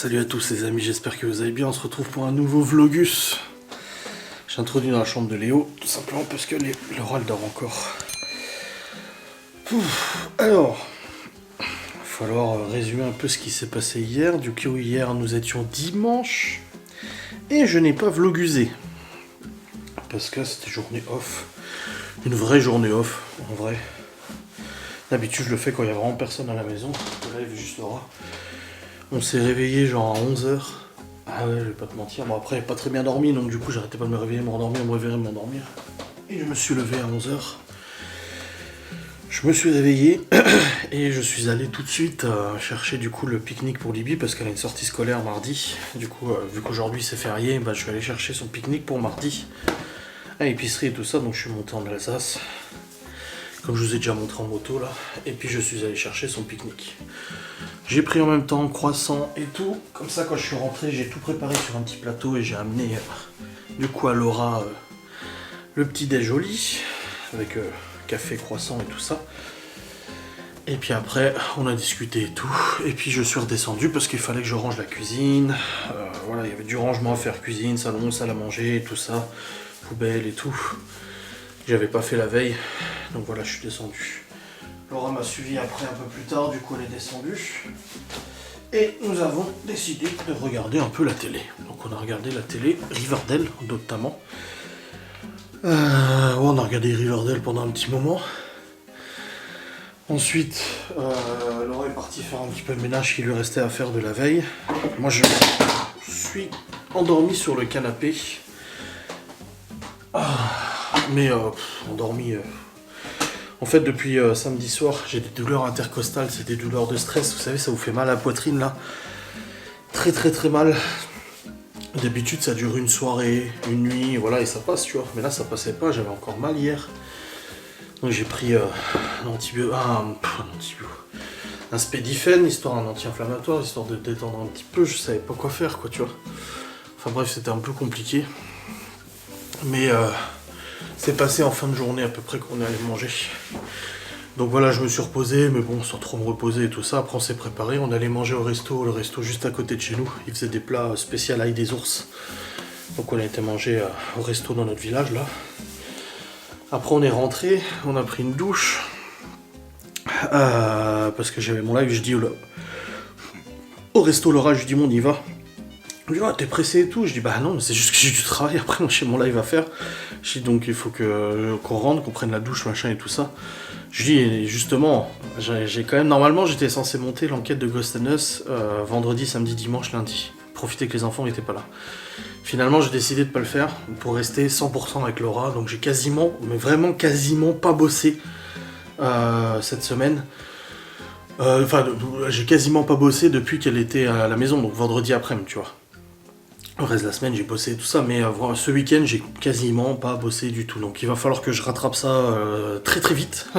Salut à tous les amis, j'espère que vous allez bien. On se retrouve pour un nouveau vlogus. J'ai introduit dans la chambre de Léo, tout simplement parce que Laura elle dort encore. Alors, il va falloir résumer un peu ce qui s'est passé hier. Du coup, hier nous étions dimanche et je n'ai pas vlogusé parce que c'était journée off, une vraie journée off en vrai. D'habitude je le fais quand il y a vraiment personne à la maison. Là il y avait juste Laura. On s'est réveillé genre à 11h. Ah ouais, je vais pas te mentir. Bon, après, pas très bien dormi, donc du coup, j'arrêtais pas de me réveiller, me rendormir, me réveiller, m'endormir. Et je me suis levé à 11h. Je me suis réveillé et je suis allé tout de suite chercher du coup le pique-nique pour Libye parce qu'elle a une sortie scolaire mardi. Du coup, vu qu'aujourd'hui c'est férié, bah, je suis allé chercher son pique-nique pour mardi. À l'épicerie et tout ça, donc je suis monté en Alsace. Comme je vous ai déjà montré en moto là. Et puis je suis allé chercher son pique-nique. J'ai pris en même temps croissant et tout. Comme ça, quand je suis rentré, j'ai tout préparé sur un petit plateau et j'ai amené du coup à Laura le petit déj au lit avec café, croissant et tout ça. Et puis après, on a discuté et tout. Et puis je suis redescendu parce qu'il fallait que je range la cuisine. Voilà, il y avait du rangement à faire, cuisine, salon, salle à manger, tout ça, poubelle et tout. J'avais pas fait la veille, donc voilà, je suis descendu. Laura m'a suivi après un peu plus tard, du coup elle est descendue. Et nous avons décidé de regarder un peu la télé. Donc on a regardé la télé, Riverdale notamment. On a regardé Riverdale pendant un petit moment. Ensuite, Laura est partie faire un petit peu le ménage qui lui restait à faire de la veille. Moi je suis endormi sur le canapé. Mais endormi... En fait, depuis samedi soir, j'ai des douleurs intercostales, c'est des douleurs de stress. Vous savez, ça vous fait mal à la poitrine, là. Très, très, très mal. D'habitude, ça dure une soirée, une nuit, voilà, et ça passe, tu vois. Mais là, ça passait pas, j'avais encore mal hier. Donc j'ai pris un Spédifène, histoire un anti-inflammatoire, histoire de détendre un petit peu. Je savais pas quoi faire, quoi, tu vois. Enfin bref, c'était un peu compliqué. Mais... c'est passé en fin de journée à peu près qu'on est allé manger. Donc voilà, je me suis reposé, mais bon, sans trop me reposer et tout ça. Après, on s'est préparé, on allait manger au resto, le resto juste à côté de chez nous. Ils faisaient des plats spécial ail des ours. Donc on a été manger au resto dans notre village, là. Après, on est rentré, on a pris une douche. Parce que j'avais mon live, je dis au resto, Laura, je lui dis, bon, on y va. Il me dit, t'es pressé et tout. Je dis, bah non, mais c'est juste que j'ai du travail. Après, moi, j'ai mon live à faire. Je dis, donc, il faut qu'on rentre, qu'on prenne la douche, machin et tout ça. Je dis, justement, j'ai quand même, normalement, j'étais censé monter l'enquête de Ghost and Us vendredi, samedi, dimanche, lundi. Profiter que les enfants n'étaient pas là. Finalement, j'ai décidé de pas le faire pour rester 100% avec Laura. Donc, j'ai quasiment, mais vraiment quasiment pas bossé cette semaine. J'ai quasiment pas bossé depuis qu'elle était à la maison, donc vendredi après-midi, tu vois. Le reste de la semaine, j'ai bossé tout ça, mais ce week-end, j'ai quasiment pas bossé du tout. Donc il va falloir que je rattrape ça très très vite,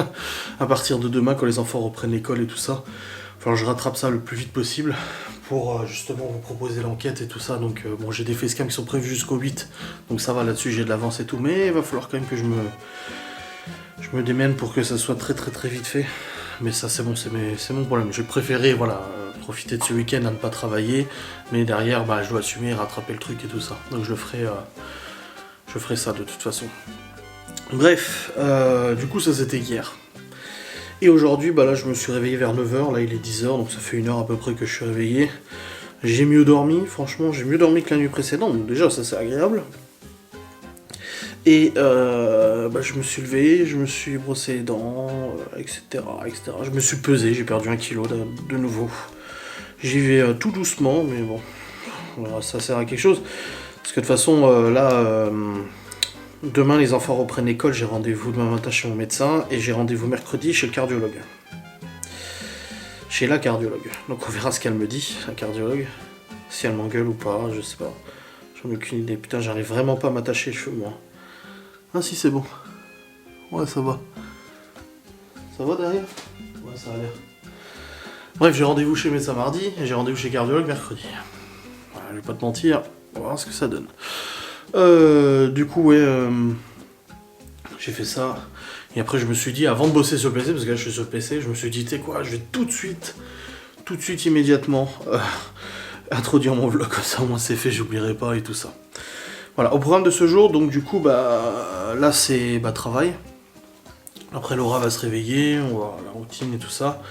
à partir de demain, quand les enfants reprennent l'école et tout ça. Il va falloir que je rattrape ça le plus vite possible, pour justement vous proposer l'enquête et tout ça. Donc bon, j'ai des facecams qui sont prévus jusqu'au 8, donc ça va là-dessus, j'ai de l'avance et tout. Mais il va falloir quand même que je me démène pour que ça soit très très très vite fait. Mais ça c'est bon, c'est mon problème. J'ai préféré, voilà, profiter de ce week-end à ne pas travailler, mais derrière, bah, je dois assumer et rattraper le truc et tout ça. Donc je ferai ça de toute façon. Bref, du coup ça c'était hier. Et aujourd'hui, bah là je me suis réveillé vers 9h, là il est 10h, donc ça fait 1 heure à peu près que je suis réveillé. J'ai mieux dormi, franchement, j'ai mieux dormi que la nuit précédente, donc déjà ça c'est agréable. Et je me suis levé, je me suis brossé les dents, etc., etc. Je me suis pesé, j'ai perdu 1 kilo de nouveau. J'y vais tout doucement, mais bon, voilà, ça sert à quelque chose. Parce que de toute façon, demain les enfants reprennent l'école, j'ai rendez-vous demain matin chez mon médecin, et j'ai rendez-vous mercredi chez le cardiologue. Chez la cardiologue. Donc on verra ce qu'elle me dit, la cardiologue. Si elle m'engueule ou pas, je sais pas. J'en ai aucune idée. Putain, j'arrive vraiment pas à m'attacher les cheveux, moi. Ah si, c'est bon. Ouais, ça va. Ça va derrière? Ouais, ça a l'air. Bref, j'ai rendez-vous chez médecin mardi, et j'ai rendez-vous chez cardiologue mercredi. Voilà, je vais pas te mentir, on va voir ce que ça donne. Du coup, ouais, j'ai fait ça. Et après, je me suis dit, avant de bosser sur le PC, parce que là, je suis sur le PC, je me suis dit, tu sais quoi, je vais tout de suite, immédiatement, introduire mon vlog, comme ça au moins c'est fait, j'oublierai pas et tout ça. Voilà, au programme de ce jour, donc du coup, là c'est travail. Après Laura va se réveiller, on va voir la routine et tout ça.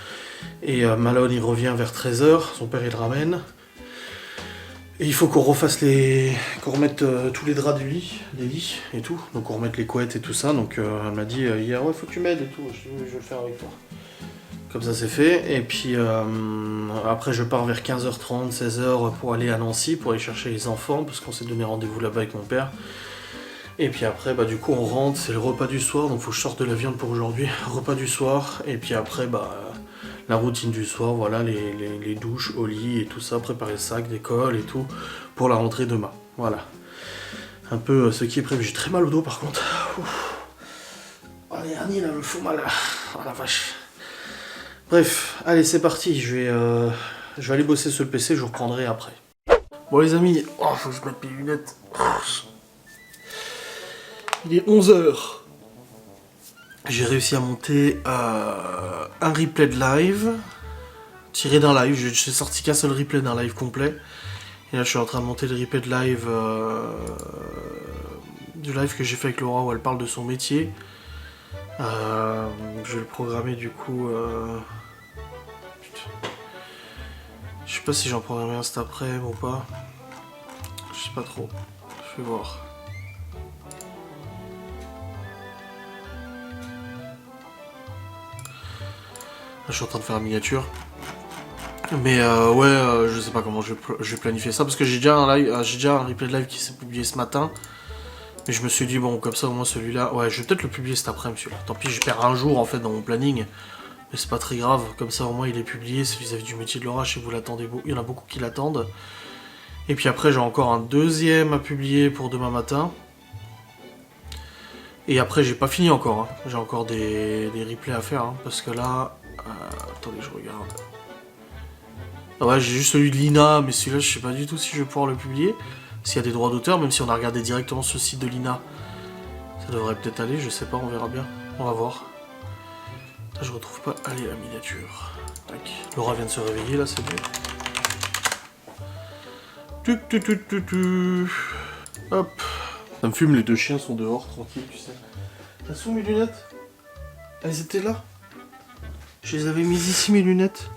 Et Malone il revient vers 13h, son père il le ramène. Et il faut qu'on refasse qu'on remette tous les draps du lit, des lits et tout. Donc on remette les couettes et tout ça. Donc elle m'a dit hier, ouais faut que tu m'aides et tout, je vais le faire avec toi. Comme ça c'est fait. Et puis après je pars vers 15h30, 16h pour aller à Nancy, pour aller chercher les enfants, parce qu'on s'est donné rendez-vous là-bas avec mon père. Et puis après du coup on rentre, c'est le repas du soir, donc faut que je sorte de la viande pour aujourd'hui. Repas du soir, et puis après la routine du soir, voilà, les douches au lit et tout ça, préparer le sac d'école et tout, pour la rentrée demain. Voilà. Un peu ce qui est prévu. J'ai très mal au dos par contre. Oh, les hernies là me font mal. Oh la vache. Bref, allez c'est parti, je vais aller bosser sur le PC, je vous reprendrai après. Bon les amis, faut que je mette mes lunettes. Il est 11h. J'ai réussi à monter un replay de live, tiré d'un live. J'ai sorti qu'un seul replay d'un live complet. Et là je suis en train de monter le replay de live du live que j'ai fait avec Laura où elle parle de son métier. Je vais le programmer du coup. Je sais pas si j'en programme un cet après ou pas. Je sais pas trop. Je vais voir. Je suis en train de faire la miniature. Mais je sais pas comment je vais planifier ça. Parce que j'ai déjà un replay de live qui s'est publié ce matin. Mais je me suis dit, bon, comme ça au moins celui-là. Ouais, je vais peut-être le publier cet après-midi, celui-là. Tant pis, je perds un jour en fait dans mon planning. Mais c'est pas très grave. Comme ça au moins il est publié. C'est vis-à-vis du métier de l'orage et vous l'attendez. Il y en a beaucoup qui l'attendent. Et puis après, j'ai encore un deuxième à publier pour demain matin. Et après, j'ai pas fini encore. Hein. J'ai encore des replays à faire. Hein, parce que là. Attendez, je regarde. Ouais, j'ai juste celui de Lina, mais celui-là, je sais pas du tout si je vais pouvoir le publier. S'il y a des droits d'auteur, même si on a regardé directement sur le site de Lina, ça devrait peut-être aller, je sais pas, on verra bien. On va voir. Là, je retrouve pas. Allez, la miniature. Tac. Laura vient de se réveiller, là, c'est bien. Hop. Ça me fume, les deux chiens sont dehors, tranquille, tu sais. Elles sont mes lunettes? Elles étaient là? Je les avais mises ici, mes lunettes.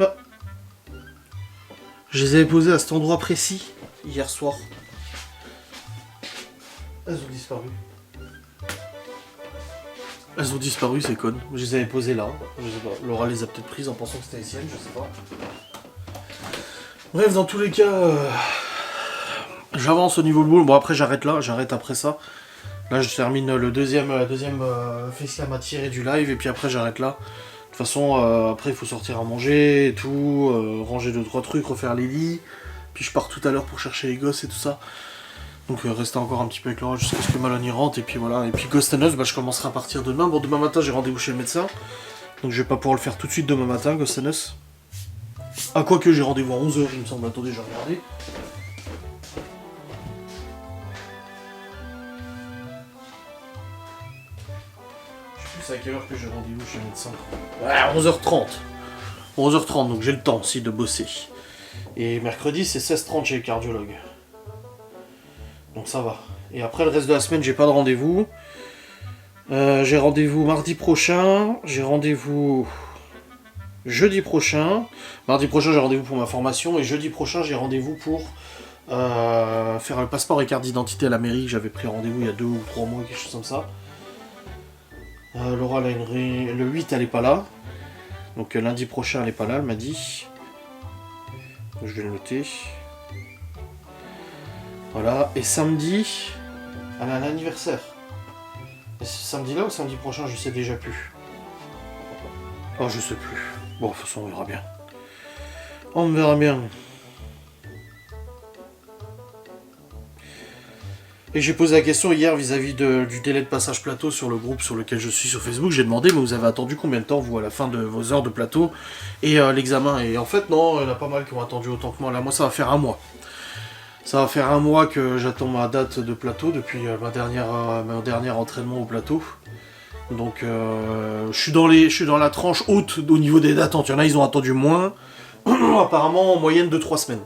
Ah. Je les avais posées à cet endroit précis, hier soir. Elles ont disparu. Elles ont disparu, c'est con. Je les avais posées là. Je sais pas. Laura les a peut-être prises en pensant que c'était les siennes, je sais pas. Bref, dans tous les cas, j'avance au niveau de boule. Bon, après, j'arrête là, j'arrête après ça. Là, je termine le deuxième facecam à tirer du live, et puis après, j'arrête là. De toute façon, après, il faut sortir à manger et tout, ranger 2-3 trucs, refaire les lits. Puis je pars tout à l'heure pour chercher les gosses et tout ça. Donc, rester encore un petit peu avec Laura jusqu'à ce que Malone y rentre, et puis voilà. Et puis Ghost and Us, je commencerai à partir demain. Bon, demain matin, j'ai rendez-vous chez le médecin. Donc, je vais pas pouvoir le faire tout de suite demain matin, Ghost and Us. Ah, quoique, j'ai rendez-vous à 11h, il me semble. Attendez, j'ai regardé. C'est à quelle heure que j'ai rendez-vous chez le médecin? Ouais, 11h30. 11h30, donc j'ai le temps aussi de bosser. Et mercredi, c'est 16h30 chez le cardiologue. Donc ça va. Et après, le reste de la semaine, j'ai pas de rendez-vous. J'ai rendez-vous mardi prochain. J'ai rendez-vous jeudi prochain. Mardi prochain, j'ai rendez-vous pour ma formation. Et jeudi prochain, j'ai rendez-vous pour faire le passeport et carte d'identité à la mairie. J'avais pris rendez-vous il y a 2 ou 3 mois, quelque chose comme ça. Laura, le 8, elle est pas là. Donc lundi prochain, elle est pas là, elle m'a dit. Donc, je vais le noter. Voilà. Et samedi, elle a un anniversaire. Et c'est samedi là ou samedi prochain, je sais déjà plus. Oh, je sais plus. Bon, de toute façon, on verra bien. On verra bien. Et j'ai posé la question hier vis-à-vis du délai de passage plateau sur le groupe sur lequel je suis sur Facebook. J'ai demandé, mais vous avez attendu combien de temps, vous, à la fin de vos heures de plateau et l'examen? Et en fait, non, il y en a pas mal qui ont attendu autant que moi. Là, moi, ça va faire un mois. Ça va faire un mois que j'attends ma date de plateau depuis mon dernier entraînement au plateau. Donc, je suis dans la tranche haute au niveau des dates. Il y en a, ils ont attendu moins. apparemment en moyenne de 3 semaines.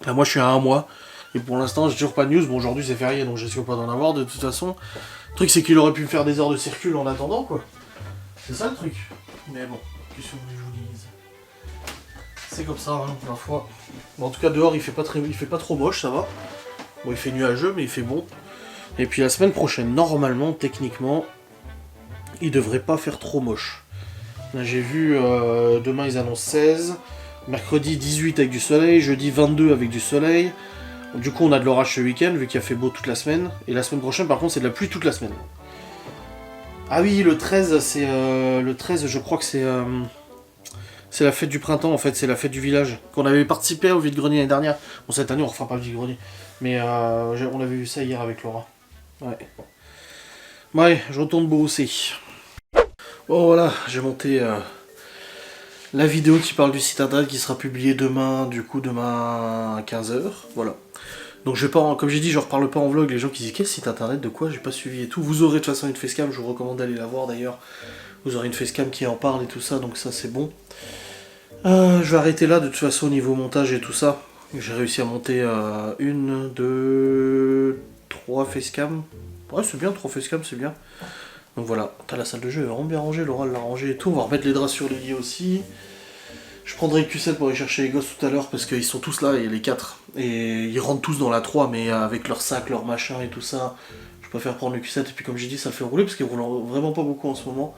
Là, moi je suis à 1 mois, et pour l'instant j'ai toujours pas de news. Bon, aujourd'hui c'est férié, donc j'espère pas d'en avoir de toute façon. Le truc c'est qu'il aurait pu me faire des heures de circule en attendant, quoi. C'est ça le truc. Mais bon, qu'est-ce que vous voulez que je vous dise? C'est comme ça, hein, la fois. Bon, en tout cas dehors il fait pas trop moche, ça va. Bon, il fait nuageux, mais il fait bon. Et puis la semaine prochaine, normalement, techniquement, il devrait pas faire trop moche. Là j'ai vu, demain ils annoncent 16, mercredi 18 avec du soleil, jeudi 22 avec du soleil. Du coup on a de l'orage ce week-end, vu qu'il a fait beau toute la semaine. Et la semaine prochaine par contre c'est de la pluie toute la semaine. Ah oui, le 13, c'est... le 13, je crois que c'est la fête du printemps en fait, c'est la fête du village. Qu'on avait participé au vide-grenier l'année dernière. Bon, cette année on refera pas le vide-grenier. Mais on avait vu ça hier avec Laura. Ouais. Ouais, je retourne bosser. Bon voilà, j'ai monté la vidéo qui parle du site internet qui sera publiée demain, du coup demain à 15h. Voilà. Donc je vais pas, comme j'ai dit, je reparle pas en vlog, les gens qui disent quel site internet, de quoi, j'ai pas suivi et tout. Vous aurez de toute façon une facecam, je vous recommande d'aller la voir d'ailleurs. Vous aurez une facecam qui en parle et tout ça, donc ça c'est bon. Je vais arrêter là de toute façon au niveau montage et tout ça. J'ai réussi à monter 1, 2, 3 facecam. Ouais c'est bien, 3 facecam c'est bien. Donc voilà, t'as la salle de jeu, elle est vraiment bien rangée, Laura l'a rangée et tout. On va remettre les draps sur les lits aussi. Je prendrai une Q7 pour aller chercher les gosses tout à l'heure parce qu'ils sont tous là, il y a les 4. Et ils rentrent tous dans la 3, mais avec leur sac, leur machin et tout ça. Je préfère prendre le Q7 et puis comme j'ai dit, ça le fait rouler parce qu'il roule vraiment pas beaucoup en ce moment.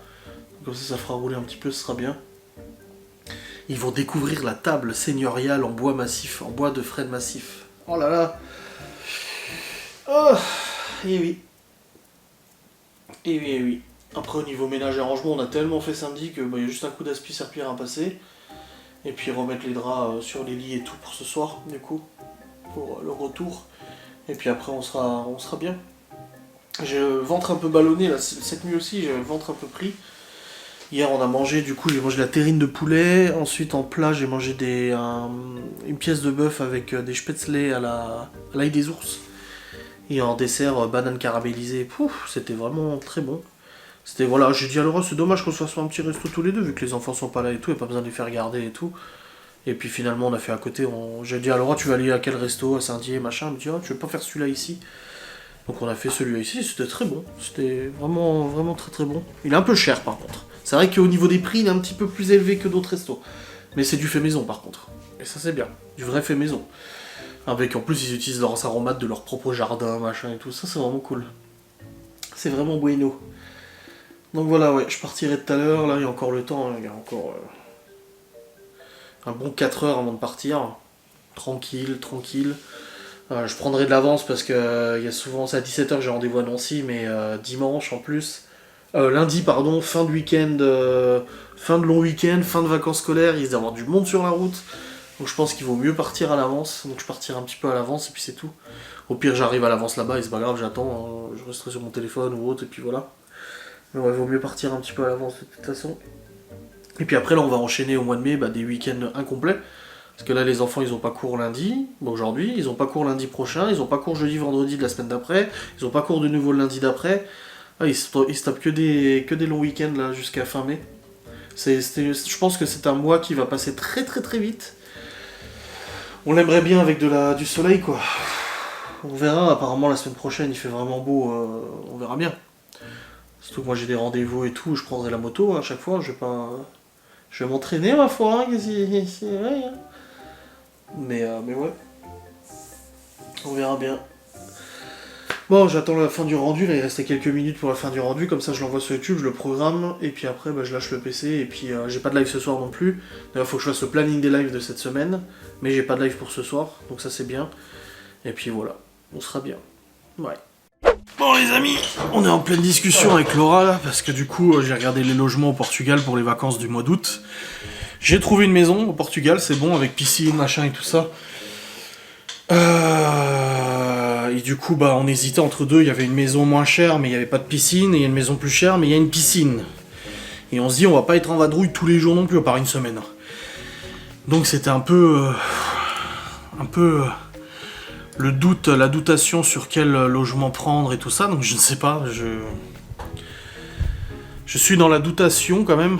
Comme ça fera rouler un petit peu, ce sera bien. Ils vont découvrir la table seigneuriale en bois massif, en bois de frêne massif. Oh là là. Oh, et oui. Et oui, et oui. Après, au niveau ménage et rangement, on a tellement fait samedi que y a juste un coup d'aspi-serpillère à passer. Et puis remettre les draps sur les lits et tout pour ce soir, du coup. Pour le retour. Et puis après, on sera bien. J'ai le ventre un peu ballonné, là, cette nuit aussi, j'ai le ventre un peu pris. Hier, on a mangé, du coup, j'ai mangé la terrine de poulet. Ensuite, en plat, j'ai mangé une pièce de bœuf avec des spätzle à l'ail des ours. Et en dessert, banane caramélisée. Pouf, c'était vraiment très bon. C'était, voilà, j'ai dit à Laura, c'est dommage qu'on se fasse un petit resto tous les deux, vu que les enfants sont pas là et tout, et pas besoin de les faire garder et tout. Et puis finalement, on a fait à côté, j'ai dit à Laura, tu vas aller à quel resto, à Saint-Dié, machin. Elle me dit, oh, tu veux pas faire celui-là ici? Donc on a fait celui-là ici, c'était très bon. C'était vraiment, vraiment très très bon. Il est un peu cher par contre. C'est vrai qu'au niveau des prix, il est un petit peu plus élevé que d'autres restos. Mais c'est du fait maison par contre. Et ça c'est bien, du vrai fait maison. Avec en plus ils utilisent leurs aromates de leur propre jardin, machin et tout, ça c'est vraiment cool. C'est vraiment bueno. Donc voilà, ouais, je partirai tout à l'heure, là il y a encore le temps, hein, il y a encore un bon 4 heures avant de partir. Tranquille, tranquille. Je prendrai de l'avance parce que il y a souvent, c'est à 17h j'ai rendez-vous à Nancy, mais dimanche en plus. Lundi, pardon, fin de week-end, fin de long week-end, fin de vacances scolaires, il risque d'avoir du monde sur la route. Donc je pense qu'il vaut mieux partir à l'avance. Donc je partirai un petit peu à l'avance et puis c'est tout. Au pire, j'arrive à l'avance là-bas et c'est pas grave, j'attends. Je resterai sur mon téléphone ou autre et puis voilà. Mais ouais, il vaut mieux partir un petit peu à l'avance de toute façon. Et puis après, là, on va enchaîner au mois de mai des week-ends incomplets. Parce que là, les enfants, ils ont pas cours lundi, bon, aujourd'hui, ils ont pas cours lundi prochain, ils ont pas cours jeudi, vendredi de la semaine d'après, ils ont pas cours de nouveau le lundi d'après. Ah, ils se tapent que des longs week-ends là jusqu'à fin mai. Je pense que c'est un mois qui va passer très très très vite. On l'aimerait bien avec du soleil quoi. On verra, apparemment la semaine prochaine il fait vraiment beau, on verra bien. Surtout que moi j'ai des rendez-vous et tout, je prendrai la moto à chaque fois, je vais m'entraîner ma foi, hein, c'est vrai. Hein. Mais ouais, on verra bien. Bon, j'attends la fin du rendu, là il restait quelques minutes pour la fin du rendu, comme ça je l'envoie sur YouTube, je le programme, et puis après je lâche le PC, et puis j'ai pas de live ce soir non plus. D'ailleurs il faut que je fasse le planning des lives de cette semaine, mais j'ai pas de live pour ce soir, donc ça c'est bien. Et puis voilà, on sera bien. Ouais. Bon les amis, on est en pleine discussion avec Laura là, parce que du coup j'ai regardé les logements au Portugal pour les vacances du mois d'août. J'ai trouvé une maison au Portugal, c'est bon, avec piscine, machin et tout ça. Et du coup, on hésitait entre deux. Il y avait une maison moins chère, mais il n'y avait pas de piscine. Et il y a une maison plus chère, mais il y a une piscine. Et on se dit, on va pas être en vadrouille tous les jours non plus, à part une semaine. Donc c'était un peu le doute, la doutation sur quel logement prendre et tout ça. Donc je ne sais pas. Je suis dans la doutation quand même.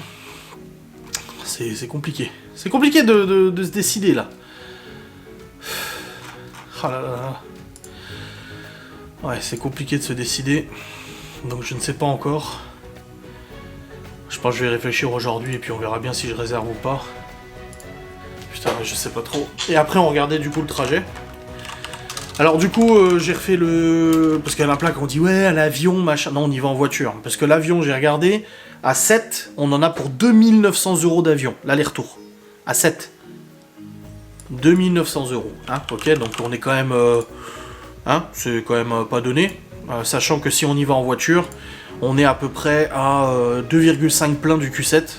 C'est compliqué. C'est compliqué de se décider, là. Oh là là. Ouais, c'est compliqué de se décider. Donc je ne sais pas encore. Je pense que je vais réfléchir aujourd'hui et puis on verra bien si je réserve ou pas. Putain, je sais pas trop. Et après, on regardait du coup le trajet. Alors du coup, j'ai refait le... Parce qu'il y en a plein qui ont dit, ouais, à l'avion, machin... Non, on y va en voiture. Parce que l'avion, j'ai regardé, à 7, on en a pour 2900 € d'avion, l'aller-retour. À 7. 2900 €. Hein, ok, donc on est quand même... hein, c'est quand même pas donné. Sachant que si on y va en voiture, on est à peu près à 2,5 plein du Q7.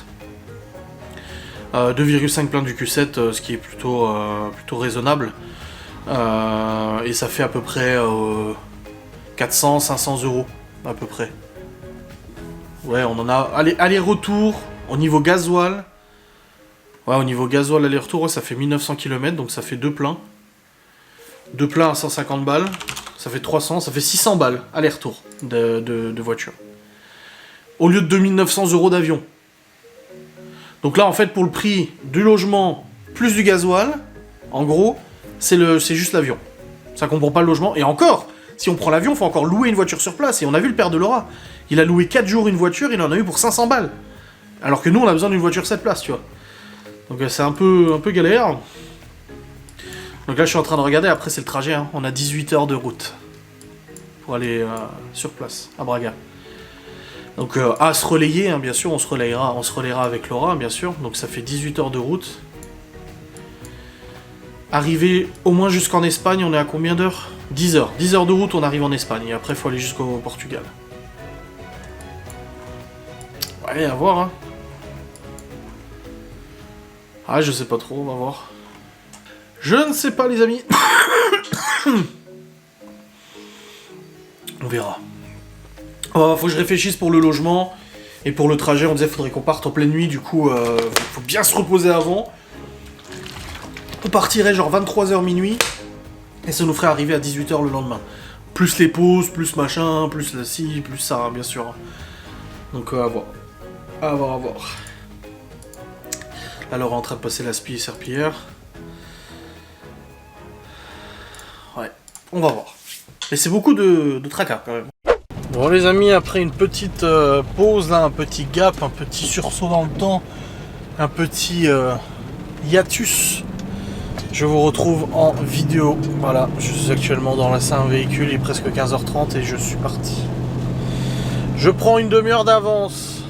2,5 plein du Q7, ce qui est plutôt raisonnable. Et ça fait à peu près 400-500 € à peu près. Ouais, on en a... Aller-retour, au niveau gasoil... Ouais, au niveau gasoil, aller-retour, ouais, ça fait 1900 km, donc ça fait 2 pleins. 2 pleins à 150 balles, ça fait 300, ça fait 600 balles, aller-retour de voiture. Au lieu de 2900 € d'avion. Donc là, en fait, pour le prix du logement plus du gasoil, en gros, c'est juste l'avion. Ça comprend pas le logement. Et encore, si on prend l'avion, il faut encore louer une voiture sur place. Et on a vu le père de Laura. Il a loué 4 jours une voiture, il en a eu pour 500 balles. Alors que nous, on a besoin d'une voiture 7 places, tu vois. Donc c'est un peu galère. Donc là, je suis en train de regarder. Après, c'est le trajet. Hein. On a 18 heures de route pour aller sur place, à Braga. Donc à se relayer, hein, bien sûr. On se relayera avec Laura, bien sûr. Donc ça fait 18 heures de route. Arriver au moins jusqu'en Espagne, on est à combien d'heures? 10 heures. 10 heures de route, on arrive en Espagne. Et après, il faut aller jusqu'au Portugal. Ouais, à voir, hein. Ah, je sais pas trop, on va voir. Je ne sais pas, les amis. On verra. Faut que je réfléchisse pour le logement. Et pour le trajet, on disait qu'il faudrait qu'on parte en pleine nuit. Du coup, faut bien se reposer avant. On partirait genre 23h minuit. Et ça nous ferait arriver à 18h le lendemain. Plus les pauses, plus machin, plus la ci, plus ça, bien sûr. Donc à voir. À voir. Alors, en train de passer la spie et serpillière. Ouais, on va voir. Et c'est beaucoup de tracas quand même. Bon les amis, après une petite pause, là, un petit gap, un petit sursaut dans le temps, un petit hiatus, je vous retrouve en vidéo. Voilà, je suis actuellement dans la salle véhicule, il est presque 15h30 et je suis parti. Je prends une demi-heure d'avance,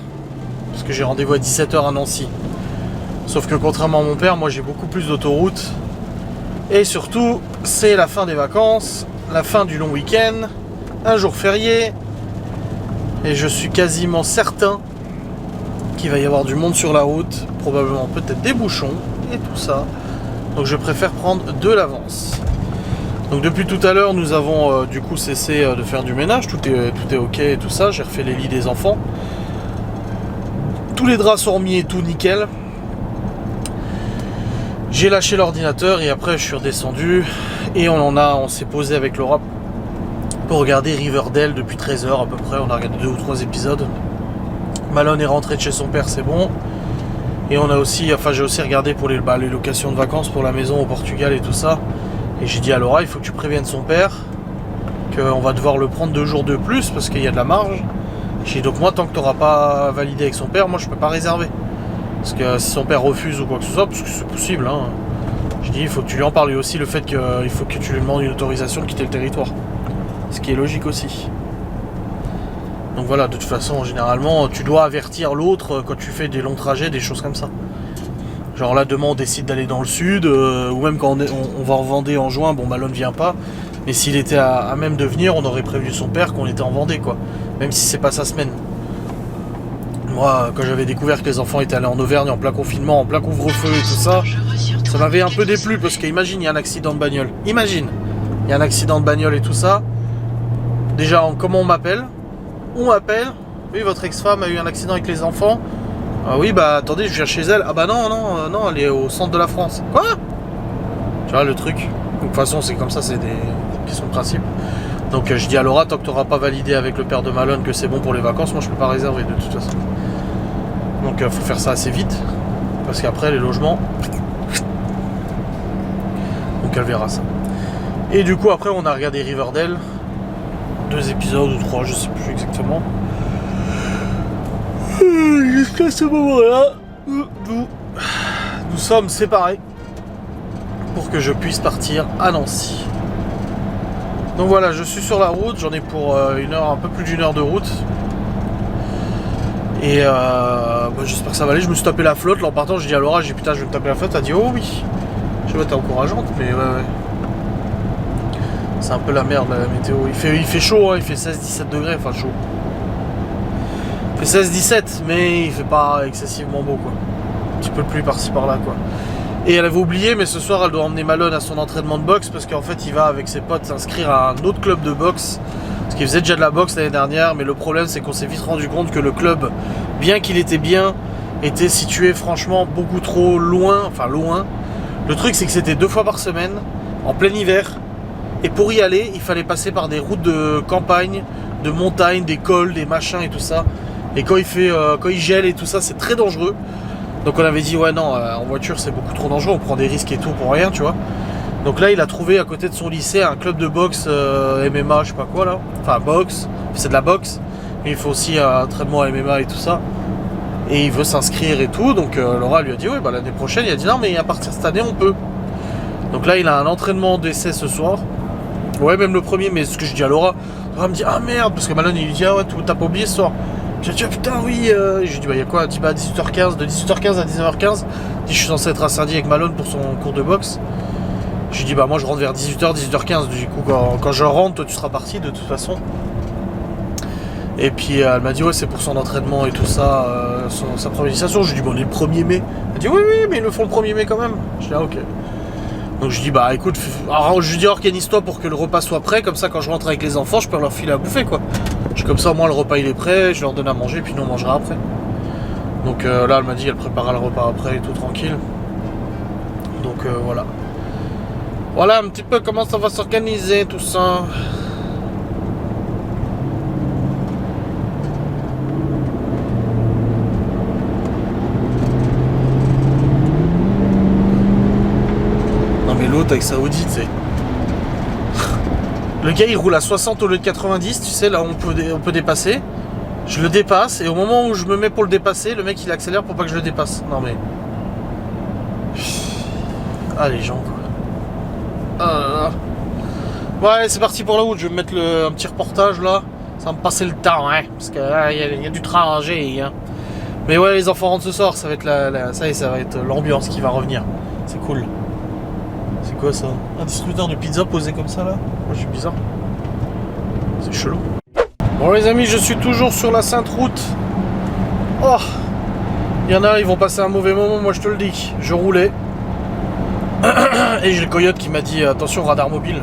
parce que j'ai rendez-vous à 17h à Nancy. Sauf que contrairement à mon père, moi j'ai beaucoup plus d'autoroute. Et surtout, c'est la fin des vacances, la fin du long week-end, un jour férié. Et je suis quasiment certain qu'il va y avoir du monde sur la route, probablement peut-être des bouchons et tout ça. Donc je préfère prendre de l'avance. Donc depuis tout à l'heure, nous avons du coup cessé de faire du ménage, tout est ok et tout ça. J'ai refait les lits des enfants. Tous les draps sont remis et tout nickel. J'ai lâché l'ordinateur et après je suis redescendu et on s'est posé avec Laura pour regarder Riverdale depuis 13h à peu près. On a regardé 2 ou 3 épisodes. Malone est rentré de chez son père, c'est bon. Et on a aussi, j'ai aussi regardé pour les locations de vacances pour la maison au Portugal et tout ça. Et j'ai dit à Laura, il faut que tu préviennes son père qu'on va devoir le prendre 2 jours de plus parce qu'il y a de la marge. J'ai dit donc moi tant que tu n'auras pas validé avec son père, moi je peux pas réserver. Parce que si son père refuse ou quoi que ce soit, parce que c'est possible, hein. Je dis, il faut que tu lui en parles aussi, le fait qu'il faut que tu lui demandes une autorisation de quitter le territoire. Ce qui est logique aussi. Donc voilà, de toute façon, généralement, tu dois avertir l'autre quand tu fais des longs trajets, des choses comme ça. Genre là, demain, on décide d'aller dans le sud, ou même quand on va en Vendée en juin, bon, Malone ne vient pas. Mais s'il était à même de venir, on aurait prévenu son père qu'on était en Vendée, quoi. Même si c'est pas sa semaine. Moi, quand j'avais découvert que les enfants étaient allés en Auvergne en plein confinement, en plein couvre-feu et tout ça, ça m'avait un peu déplu parce qu'imagine, il y a un accident de bagnole. Imagine, il y a un accident de bagnole et tout ça. Déjà, comment on m'appelle? On m'appelle. Oui, votre ex-femme a eu un accident avec les enfants. Ah oui, bah attendez, je viens chez elle. Ah bah non, elle est au centre de la France. Quoi? Tu vois le truc. Donc, de toute façon, c'est comme ça, c'est des questions de principe. Donc je dis à Laura, tant que tu n'auras pas validé avec le père de Malone que c'est bon pour les vacances, moi je peux pas réserver de toute façon. Donc faut faire ça assez vite. Parce qu'après, les logements... Donc elle verra ça. Et du coup, après, on a regardé Riverdale. 2 épisodes ou 3, je sais plus exactement. Jusqu'à ce moment-là, nous sommes séparés pour que je puisse partir à Nancy. Donc voilà, je suis sur la route, j'en ai pour un peu plus d'1 heure de route. Et j'espère que ça va aller. Je me suis tapé la flotte, là en partant, j'ai dit à Laura, putain, je vais me taper la flotte. Elle a dit oh oui. Je sais pas, t'es encourageante, mais ouais. C'est un peu la merde la météo. Il fait chaud, hein, il fait 16-17 degrés, enfin chaud. Il fait 16-17, mais il fait pas excessivement beau quoi. Un petit peu de pluie par-ci par-là quoi. Et elle avait oublié, mais ce soir elle doit emmener Malone à son entraînement de boxe parce qu'en fait il va avec ses potes s'inscrire à un autre club de boxe. Parce qu'il faisait déjà de la boxe l'année dernière, mais le problème c'est qu'on s'est vite rendu compte que le club, bien qu'il était bien, était situé franchement beaucoup trop loin. Enfin loin. Le truc c'est que c'était 2 fois par semaine, en plein hiver. Et pour y aller, il fallait passer par des routes de campagne, de montagne, des cols, des machins et tout ça. Et quand il gèle et tout ça, c'est très dangereux. Donc on avait dit ouais non, en voiture c'est beaucoup trop dangereux, on prend des risques et tout pour rien, tu vois. Donc là il a trouvé à côté de son lycée un club de boxe MMA, je sais pas quoi là. Enfin boxe, c'est de la boxe. Mais il faut aussi un entraînement MMA et tout ça. Et il veut s'inscrire et tout. Donc Laura lui a dit ouais bah l'année prochaine, il a dit non mais à partir de cette année on peut. Donc là il a un entraînement d'essai ce soir. Ouais même le premier, mais ce que je dis à Laura me dit ah merde, parce que Malone il lui dit ah ouais t'as pas oublié ce soir. J'ai dit, ah putain, oui. Je lui ai dit, bah, il y a quoi? Il dit, bah, à 18h15, de 18h15 à 19h15. Je suis censé être à Saint-Denis avec Malone pour son cours de boxe. Je lui ai dit, bah, moi, je rentre vers 18h, 18h15. Du coup, quand je rentre, toi, tu seras parti de toute façon. Et puis, elle m'a dit, ouais, c'est pour son entraînement et tout ça, sa première initiation. Je lui ai dit, bon, on est le 1er mai. Elle m'a dit, oui, mais ils le font le 1er mai quand même. Je lui ai dit, ah, ok. Donc, je lui ai dit, bah, écoute, alors, je lui ai dit, organise-toi pour que le repas soit prêt. Comme ça, quand je rentre avec les enfants, je peux leur filer à bouffer, quoi. Comme ça, moi, le repas il est prêt, je leur donne à manger, puis nous on mangera après. Donc là, elle m'a dit qu'elle préparera le repas après et tout tranquille. Donc voilà. Voilà un petit peu comment ça va s'organiser tout ça. Non mais l'autre avec sa Audi, tu sais. Le gars il roule à 60 au lieu de 90, tu sais, là on peut dépasser. Je le dépasse et au moment où je me mets pour le dépasser, le mec il accélère pour pas que je le dépasse. Non mais... Ah les gens quoi. Ah là là. Ouais c'est parti pour la route, je vais me mettre un petit reportage là. Ça va me passer le temps hein. Parce qu'il y a du trajet hein. Mais ouais les enfants rentrent ce soir, ça va être ça va être l'ambiance qui va revenir. C'est cool. C'est quoi ça? Un distributeur de pizza posé comme ça là? Moi je suis bizarre. C'est chelou. Bon les amis, je suis toujours sur la Sainte Route. Oh, il y en a, ils vont passer un mauvais moment, moi je te le dis. Je roulais. Et j'ai le coyote qui m'a dit attention radar mobile.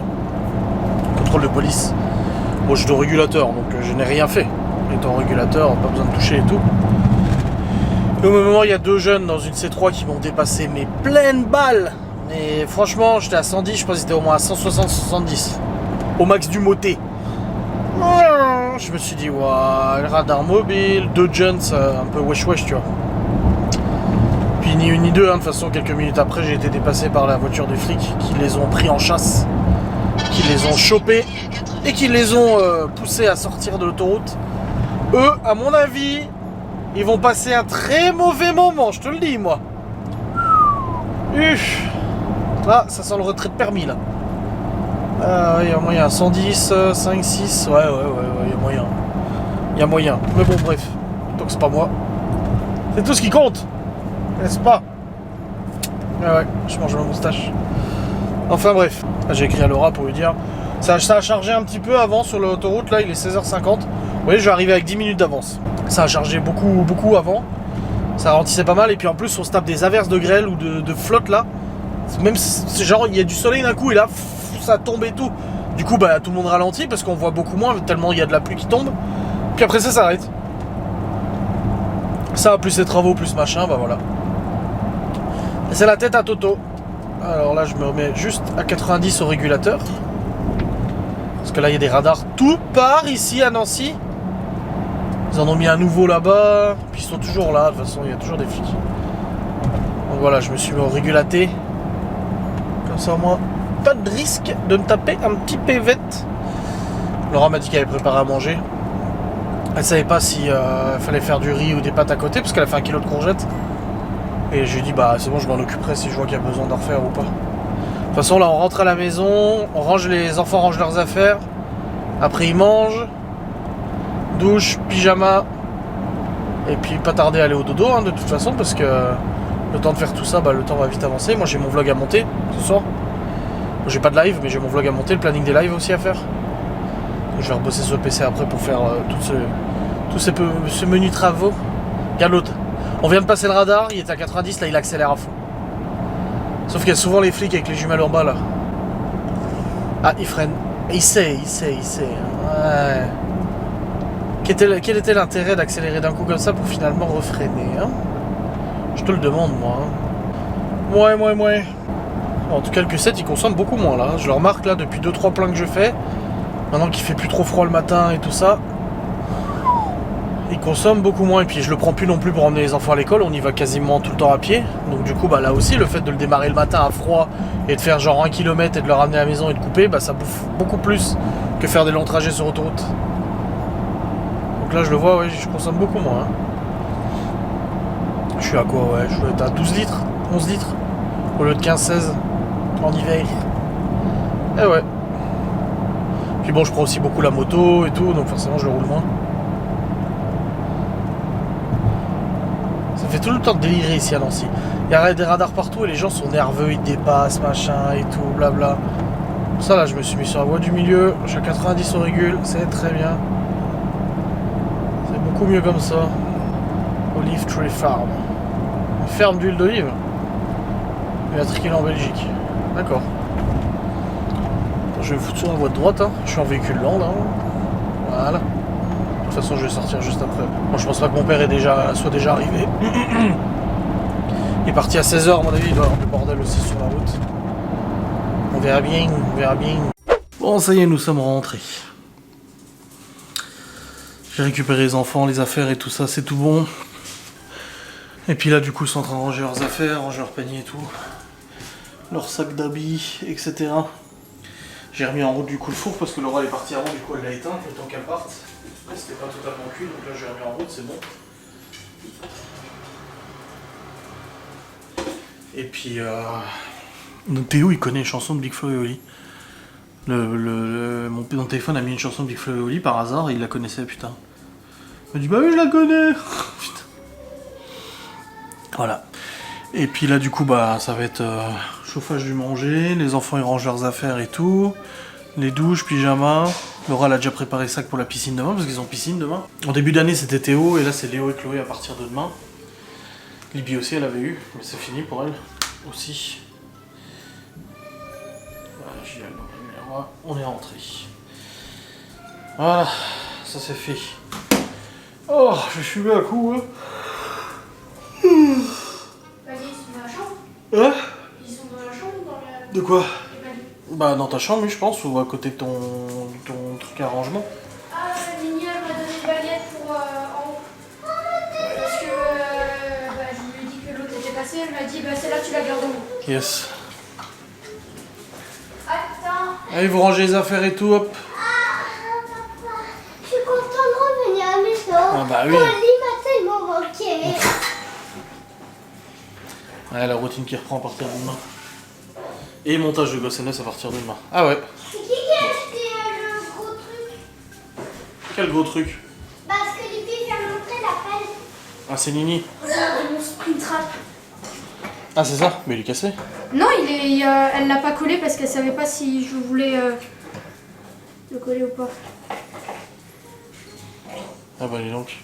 Contrôle de police. Bon je suis de régulateur, donc je n'ai rien fait. Étant régulateur, pas besoin de toucher et tout. Et au même moment, il y a 2 jeunes dans une C3 qui m'ont dépassé mes pleines balles. Mais franchement, j'étais à 110, je pense que c'était au moins à 160-170. Au max du moté. Je me suis dit, waouh, le radar mobile, 2 jeunes, un peu wesh, tu vois. Puis ni une ni deux, hein, de toute façon, quelques minutes après, j'ai été dépassé par la voiture des flics qui les ont pris en chasse, qui les ont chopés et qui les ont poussés à sortir de l'autoroute. Eux, à mon avis, ils vont passer un très mauvais moment, je te le dis, moi. Là, ça sent le retrait de permis, là. Il y a moyen, 110, 5, 6, ouais, il y a moyen. Il y a moyen. Mais bon, bref, tant que c'est pas moi. C'est tout ce qui compte, n'est-ce pas? Ouais, je mange ma moustache. Enfin bref, j'ai écrit à Laura pour lui dire. Ça a chargé un petit peu avant sur l'autoroute, là il est 16h50. Vous voyez, je vais arriver avec 10 minutes d'avance. Ça a chargé beaucoup avant. Ça ralentissait pas mal, et puis en plus on se tape des averses de grêle ou de flotte là. Même c'est genre, il y a du soleil d'un coup, et là... ça tombe et tout. Du coup, bah, tout le monde ralentit parce qu'on voit beaucoup moins, tellement il y a de la pluie qui tombe. Puis après, ça s'arrête. Ça, plus les travaux, plus machin, bah voilà. Et c'est la tête à Toto. Alors là, je me remets juste à 90 au régulateur. Parce que là, il y a des radars tout part ici à Nancy. Ils en ont mis un nouveau là-bas. Puis ils sont toujours là, de toute façon, il y a toujours des flics. Donc voilà, je me suis mis au régulaté. Comme ça, au moins, pas de risque de me taper un petit PV. Laura m'a dit qu'elle avait préparé à manger. Elle savait pas si fallait faire du riz ou des pâtes à côté, parce qu'elle a fait 1 kilo de courgettes. Et je lui ai dit, bah c'est bon, je m'en occuperai si je vois qu'il y a besoin d'en refaire ou pas. De toute façon, là, on rentre à la maison, les enfants rangent leurs affaires. Après, ils mangent. Douche, pyjama. Et puis, pas tarder à aller au dodo, hein, de toute façon, parce que le temps de faire tout ça, bah, le temps va vite avancer. Moi, j'ai mon vlog à monter ce soir. J'ai pas de live, mais j'ai mon vlog à monter, le planning des lives aussi à faire. Donc, je vais rebosser sur le PC après pour faire tous ces menus travaux. Regarde l'autre. On vient de passer le radar, il est à 90, là il accélère à fond. Sauf qu'il y a souvent les flics avec les jumelles en bas là. Ah, il freine. Il sait. Ouais. Quel était l'intérêt d'accélérer d'un coup comme ça pour finalement refreiner, hein? Je te le demande, moi. Hein. Ouais. En tout cas, le Q7 il consomme beaucoup moins là. Je le remarque là depuis 2-3 pleins que je fais. Maintenant qu'il fait plus trop froid le matin et tout ça. Il consomme beaucoup moins et puis je le prends plus non plus pour emmener les enfants à l'école, on y va quasiment tout le temps à pied. Donc du coup bah là aussi le fait de le démarrer le matin à froid et de faire genre 1 km et de le ramener à la maison et de couper, bah ça bouffe beaucoup plus que faire des longs trajets sur autoroute. Donc là je le vois, ouais, je consomme beaucoup moins. Hein. Je suis à quoi, ouais, je dois être à 12 litres, 11 litres au lieu de 15-16 en hiver. Eh ouais. Puis bon je prends aussi beaucoup la moto et tout, donc forcément je le roule moins. Ça fait tout le temps de délirer ici à Nancy. Il y a des radars partout et les gens sont nerveux, ils dépassent, machin et tout, blabla. Ça là, je me suis mis sur la voie du milieu, je suis à 90 au régule, c'est très bien. C'est beaucoup mieux comme ça. Olive Tree Farm. Une ferme d'huile d'olive. Matricule en Belgique. D'accord. Je vais me foutre sur la voie de droite, hein. Je suis en véhicule lent là. Voilà. De toute façon je vais sortir juste après. Moi je pense pas que mon père soit déjà arrivé. Il est parti à 16h à mon avis, il doit avoir du bordel aussi sur la route. On verra bien. Bon ça y est, nous sommes rentrés. J'ai récupéré les enfants, les affaires et tout ça, c'est tout bon. Et puis là du coup ils sont en train de ranger leurs affaires, ranger leur panier et tout. Leur sac d'habits, etc. J'ai remis en route du coup le four parce que Laura est partie avant, du coup elle l'a éteint le temps qu'elle parte. C'était pas totalement cuit, donc là j'ai remis en route, c'est bon. Et puis Théo il connaît les chansons de Big Flo et Oli. Mon téléphone a mis une chanson de Big Flo et Oli par hasard et il la connaissait, putain. Il m'a dit bah oui je la connais. Putain. Voilà. Et puis là du coup bah ça va être chauffage du manger, les enfants ils rangent leurs affaires et tout, les douches, pyjama. Laura elle a déjà préparé le sac pour la piscine demain parce qu'ils ont piscine demain. En début d'année c'était Théo et là c'est Léo et Chloé à partir de demain. Libye aussi elle avait eu, mais c'est fini pour elle aussi. Voilà, j'y vais, on est rentré. Voilà, ça c'est fait. Oh, je suis bien à coup, hein. Hein? Ils sont dans la chambre ou dans la... De quoi? Bah dans ta chambre, oui, je pense, ou à côté de ton truc à rangement. Ah, Mini, elle m'a donné une baguette pour en haut. Parce que je lui ai dit que l'autre était passée, elle m'a dit bah celle-là tu la gardes en haut. Yes. Attends. Allez, vous rangez les affaires et tout, hop. Papa, je suis contente de revenir à la maison. Ah bah oui. Oli m'a tellement manqué. Ouais, la routine qui reprend à partir de demain. Et montage de Gossenes à partir de demain. Ah ouais. C'est qui a acheté le gros truc? Quel gros truc? Parce que Libby vient de montrer la pelle. Ah, c'est Nini. Regarde mon sprint trap. Ah, c'est ça? Mais il est cassé. Non, elle l'a pas collé parce qu'elle savait pas si je voulais le coller ou pas. Ah bah dis donc.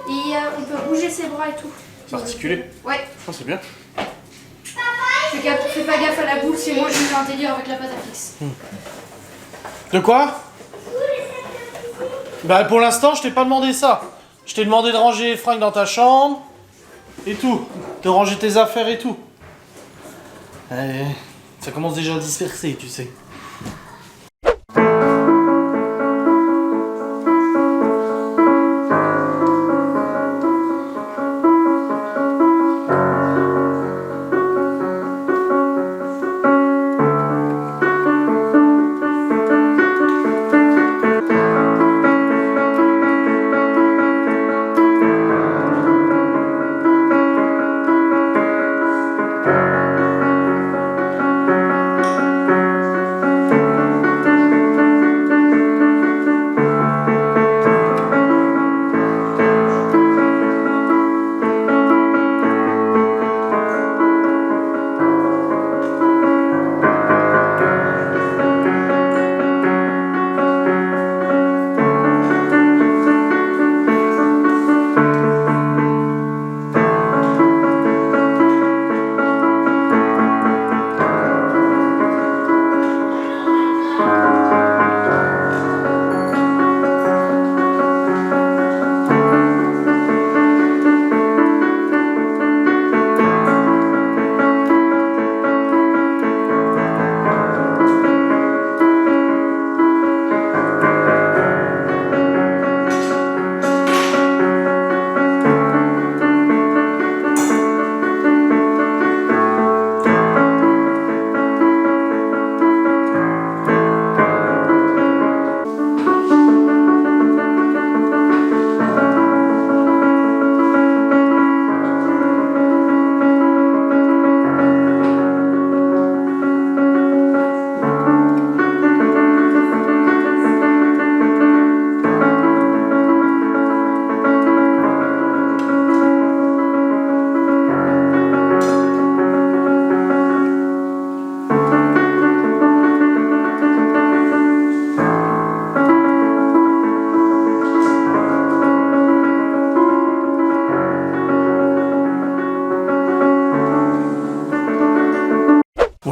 Et on peut bouger ses bras et tout. C'est articulé? Ouais. Ah, c'est bien. Fais pas gaffe à la boule, c'est moi je vais un délire avec la pâte à fixe. De quoi? Bah pour l'instant je t'ai pas demandé ça. Je t'ai demandé de ranger les fringues dans ta chambre et tout. De ranger tes affaires et tout. Ça commence déjà à disperser, tu sais.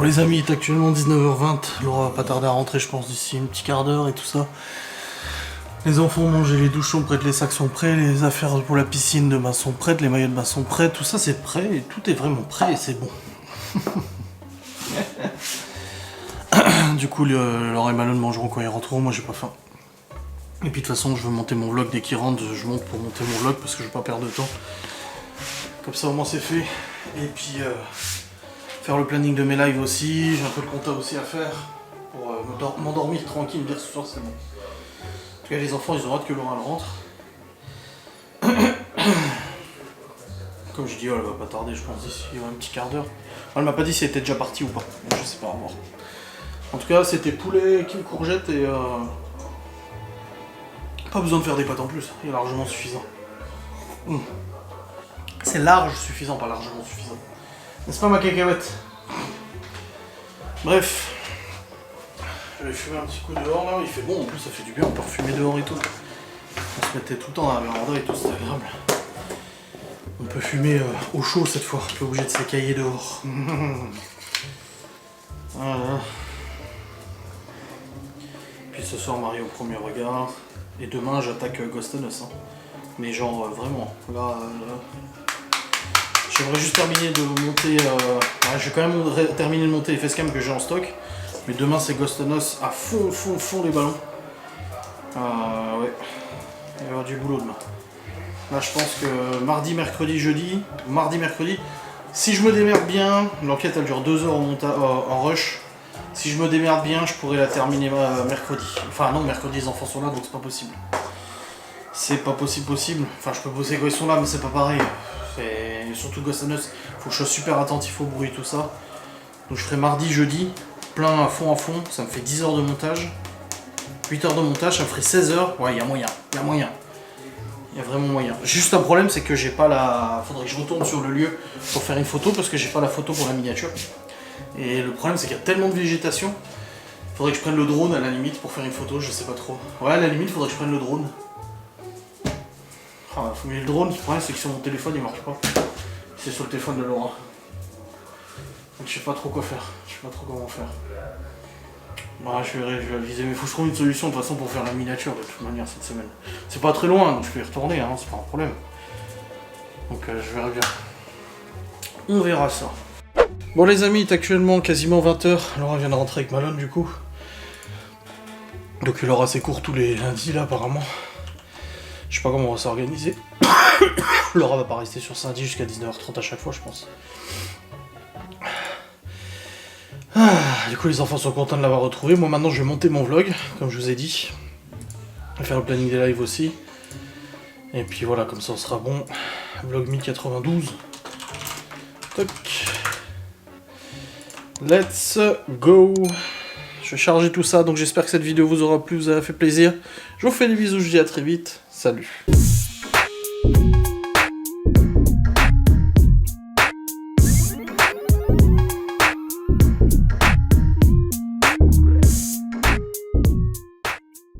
Bon les amis, il est actuellement 19h20, Laura va pas tarder à rentrer je pense d'ici un petit quart d'heure et tout ça. Les enfants ont mangé, les douches sont prêtes, les sacs sont prêts, les affaires pour la piscine de bain sont prêtes, les maillots de bain sont prêts, tout ça c'est prêt et tout est vraiment prêt et c'est bon. Du coup, Laura et Malone mangeront quand ils rentreront, moi j'ai pas faim. Et puis de toute façon, je veux monter mon vlog dès qu'ils rentrent, je monte pour monter mon vlog parce que je veux pas perdre de temps. Comme ça au moins c'est fait. Et puis faire le planning de mes lives aussi, j'ai un peu de compta aussi à faire pour m'endormir tranquille, me dire ce soir c'est bon. En tout cas les enfants ils ont hâte que Laura rentre. Comme je dis, elle va pas tarder je pense d'ici un petit quart d'heure. Elle m'a pas dit si elle était déjà partie ou pas, donc je sais pas, à voir. En tout cas c'était poulet, courgette et pas besoin de faire des pâtes en plus, il est largement suffisant. C'est large suffisant, pas largement suffisant. N'est-ce pas ma cacahuète? Bref. Je vais fumer un petit coup dehors là, il fait bon en plus, ça fait du bien, on peut refumer dehors et tout. On se mettait tout le temps à la véranda et tout, c'était agréable. On peut fumer au chaud cette fois, on peut obligé de s'écailler dehors. Voilà. Puis ce soir Mario au premier regard. Et demain j'attaque Ghost and Us. Hein. Mais genre vraiment, là... J'aimerais juste terminer de monter... je vais quand même terminer de monter les facecam que j'ai en stock. Mais demain c'est Ghost and Us à fond les ballons. Ouais. Il va y avoir du boulot demain. Là je pense que mardi, mercredi, jeudi, si je me démerde bien, l'enquête elle dure 2 heures en rush. Si je me démerde bien, je pourrais la terminer mercredi. Enfin non, mercredi les enfants sont là donc c'est pas possible. C'est pas possible. Enfin je peux bosser quand ils sont là mais c'est pas pareil. Et surtout Ghost and Us, faut que je sois super attentif au bruit et tout ça. Donc je ferai mardi, jeudi, plein à fond, ça me fait 10 heures de montage. 8 heures de montage, ça me ferait 16 heures. Ouais, il y a moyen. Il y a vraiment moyen. Juste un problème, c'est que j'ai pas la... Faudrait que je retourne sur le lieu pour faire une photo parce que j'ai pas la photo pour la miniature. Et le problème, c'est qu'il y a tellement de végétation. Faudrait que je prenne le drone à la limite pour faire une photo, je sais pas trop. Ouais, à la limite, faudrait que je prenne le drone. Ah, mais le drone, le problème, c'est que sur mon téléphone, il marche pas. C'est sur le téléphone de Laura. Donc je sais pas trop quoi faire. Je sais pas trop comment faire. Bah, je vais aviser, mais il faut que je trouve une solution de toute façon pour faire la miniature de toute manière cette semaine. C'est pas très loin, donc je peux y retourner, hein, c'est pas un problème. Donc je verrai bien. On verra ça. Bon les amis, il est actuellement quasiment 20h. Laura vient de rentrer avec Malone du coup. Donc il aura ses cours tous les lundis là apparemment. Je sais pas comment on va s'organiser. Laura va pas rester sur samedi jusqu'à 19h30 à chaque fois je pense. Du coup les enfants sont contents de l'avoir retrouvé. Moi maintenant je vais monter mon vlog, comme je vous ai dit. Je vais faire le planning des lives aussi. Et puis voilà, comme ça on sera bon. Vlog 1092. Toc. Let's go. Je vais charger tout ça, donc j'espère que cette vidéo vous aura plu, vous a fait plaisir. Je vous fais des bisous, je vous dis à très vite. Salut.